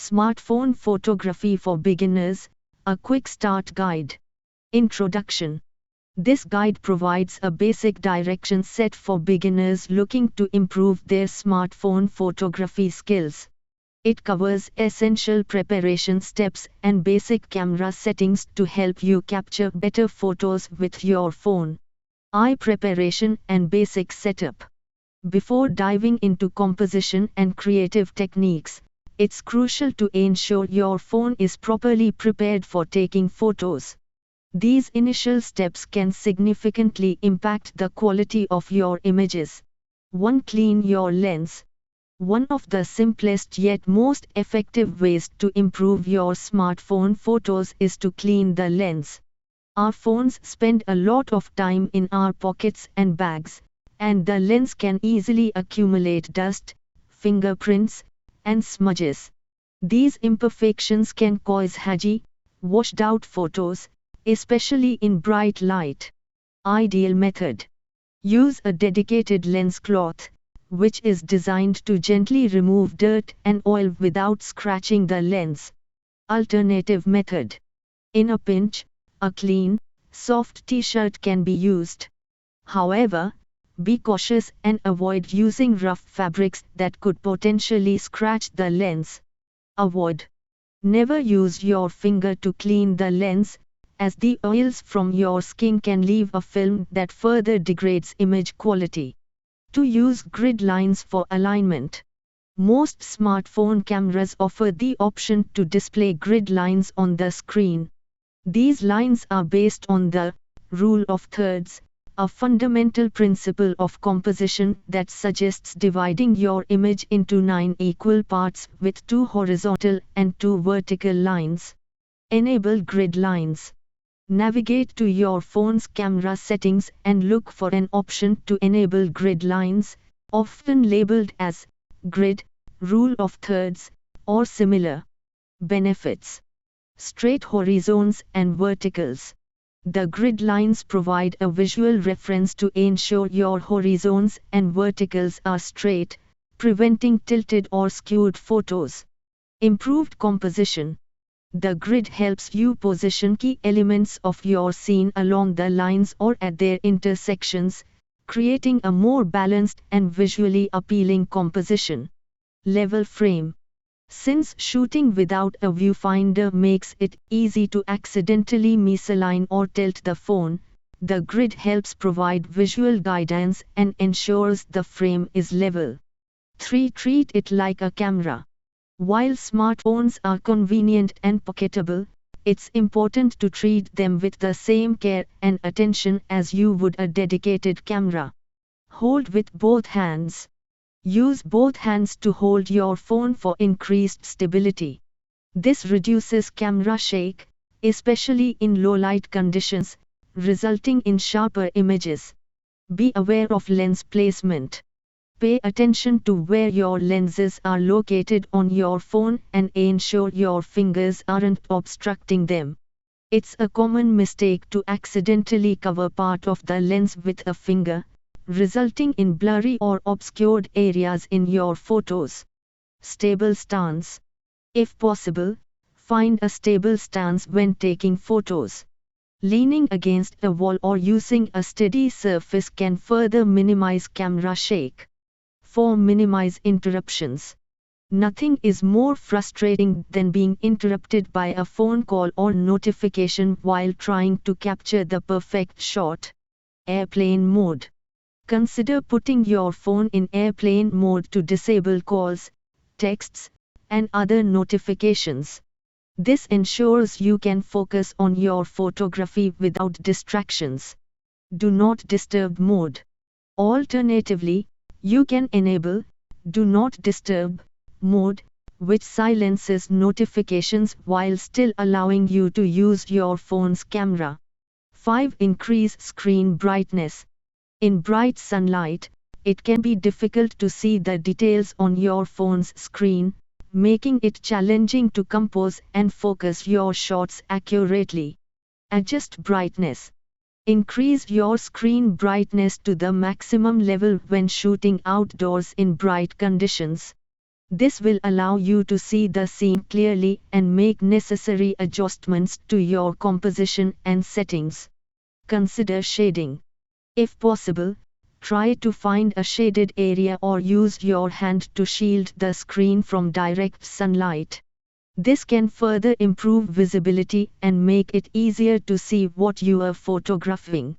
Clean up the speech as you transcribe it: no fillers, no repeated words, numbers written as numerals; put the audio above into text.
Smartphone Photography for Beginners, a Quick Start Guide. Introduction. This guide provides a basic direction set for beginners looking to improve their smartphone photography skills. It covers essential preparation steps and basic camera settings to help you capture better photos with your phone. Eye preparation and basic setup. Before diving into composition and creative techniques, it's crucial to ensure your phone is properly prepared for taking photos. These initial steps can significantly impact the quality of your images. 1. Clean your lens. One of the simplest yet most effective ways to improve your smartphone photos is to clean the lens. Our phones spend a lot of time in our pockets and bags, and the lens can easily accumulate dust, fingerprints, and smudges. These imperfections can cause hazy, washed out photos, especially in bright light. Ideal method. Use a dedicated lens cloth, which is designed to gently remove dirt and oil without scratching the lens. Alternative method. In a pinch, a clean, soft t-shirt can be used. However, be cautious and avoid using rough fabrics that could potentially scratch the lens. Avoid. Never use your finger to clean the lens, as the oils from your skin can leave a film that further degrades image quality. To use grid lines for alignment. Most smartphone cameras offer the option to display grid lines on the screen. These lines are based on the rule of thirds, a fundamental principle of composition that suggests dividing your image into 9 equal parts with 2 horizontal and 2 vertical lines. Enable grid lines. Navigate to your phone's camera settings and look for an option to enable grid lines, often labeled as grid, rule of thirds, or similar. Benefits. Straight horizons and verticals. The grid lines provide a visual reference to ensure your horizons and verticals are straight, preventing tilted or skewed photos. Improved composition. The grid helps you position key elements of your scene along the lines or at their intersections, creating a more balanced and visually appealing composition. Level frame. Since shooting without a viewfinder makes it easy to accidentally misalign or tilt the phone, the grid helps provide visual guidance and ensures the frame is level. 3. Treat it like a camera. While smartphones are convenient and pocketable, it's important to treat them with the same care and attention as you would a dedicated camera. Hold with both hands. Use both hands to hold your phone for increased stability. This reduces camera shake, especially in low light conditions, resulting in sharper images. Be aware of lens placement. Pay attention to where your lenses are located on your phone and ensure your fingers aren't obstructing them. It's a common mistake to accidentally cover part of the lens with a finger, resulting in blurry or obscured areas in your photos. Stable stance. If possible, find a stable stance when taking photos. Leaning against a wall or using a steady surface can further minimize camera shake. 4. Minimize interruptions. Nothing is more frustrating than being interrupted by a phone call or notification while trying to capture the perfect shot. Airplane mode. Consider putting your phone in airplane mode to disable calls, texts, and other notifications. This ensures you can focus on your photography without distractions. Do not disturb mode. Alternatively, you can enable Do Not Disturb mode, which silences notifications while still allowing you to use your phone's camera. 5. Increase screen brightness. In bright sunlight, it can be difficult to see the details on your phone's screen, making it challenging to compose and focus your shots accurately. Adjust brightness. Increase your screen brightness to the maximum level when shooting outdoors in bright conditions. This will allow you to see the scene clearly and make necessary adjustments to your composition and settings. Consider shading. If possible, try to find a shaded area or use your hand to shield the screen from direct sunlight. This can further improve visibility and make it easier to see what you are photographing.